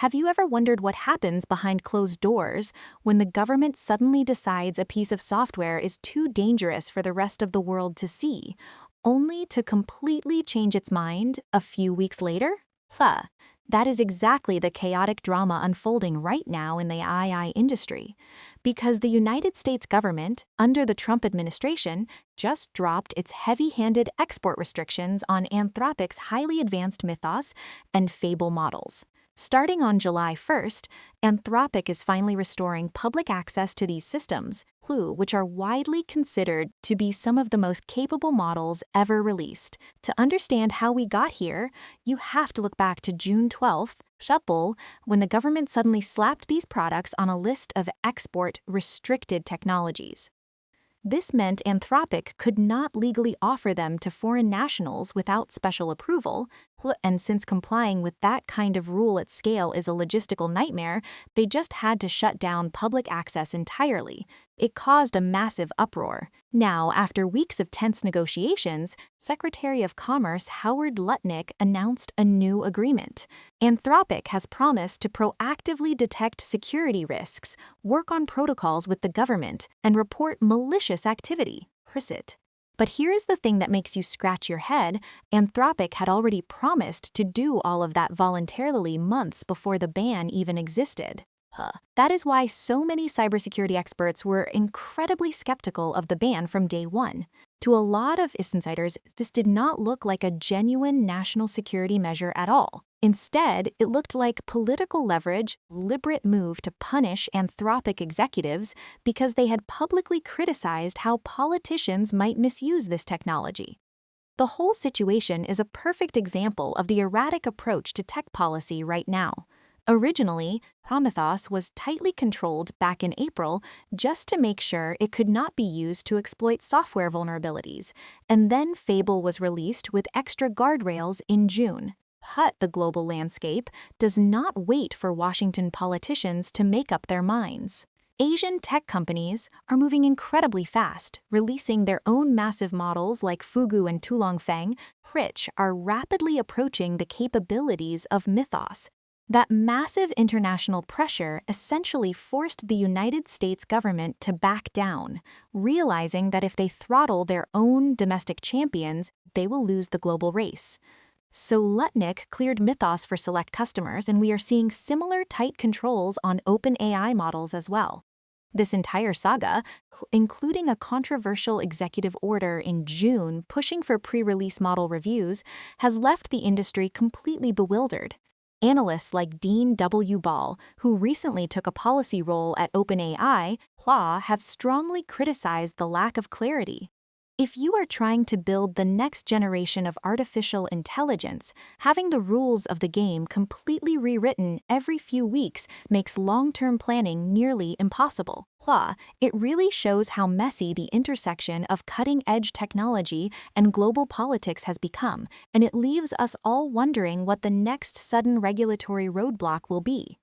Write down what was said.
Have you ever wondered what happens behind closed doors when the government suddenly decides a piece of software is too dangerous for the rest of the world to see, only to completely change its mind a few weeks later? That is exactly the chaotic drama unfolding right now in the AI industry. Because the United States government, under the Trump administration, just dropped its heavy-handed export restrictions on Anthropic's highly advanced Mythos and Fable models. Starting on July 1st, Anthropic is finally restoring public access to these systems, which are widely considered to be some of the most capable models ever released. To understand how we got here, you have to look back to June 12th, Fable, when the government suddenly slapped these products on a list of export-restricted technologies. This meant Anthropic could not legally offer them to foreign nationals without special approval, and since complying with that kind of rule at scale is a logistical nightmare, they just had to shut down public access entirely. It caused a massive uproar. Now, after weeks of tense negotiations, Secretary of Commerce Howard Lutnick announced a new agreement. Anthropic has promised to proactively detect security risks, work on protocols with the government, and report malicious activity. But here's the thing that makes you scratch your head. Anthropic had already promised to do all of that voluntarily months before the ban even existed. That is why so many cybersecurity experts were incredibly skeptical of the ban from day one. To a lot of insiders, this did not look like a genuine national security measure at all. Instead, it looked like political leverage, deliberate move to punish Anthropic executives because they had publicly criticized how politicians might misuse this technology. The whole situation is a perfect example of the erratic approach to tech policy right now. Originally, Mythos was tightly controlled back in April just to make sure it could not be used to exploit software vulnerabilities, and then Fable was released with extra guardrails in June. But the global landscape does not wait for Washington politicians to make up their minds. Asian tech companies are moving incredibly fast, releasing their own massive models like Fugu and Tulongfeng, which are rapidly approaching the capabilities of Mythos. That massive international pressure essentially forced the United States government to back down, realizing that if they throttle their own domestic champions, they will lose the global race. So Lutnick cleared Mythos for select customers, and we are seeing similar tight controls on OpenAI models as well. This entire saga, including a controversial executive order in June pushing for pre-release model reviews, has left the industry completely bewildered. Analysts like Dean W. Ball, who recently took a policy role at OpenAI, have strongly criticized the lack of clarity. If you are trying to build the next generation of artificial intelligence, having the rules of the game completely rewritten every few weeks makes long-term planning nearly impossible. It really shows how messy the intersection of cutting-edge technology and global politics has become, and it leaves us all wondering what the next sudden regulatory roadblock will be.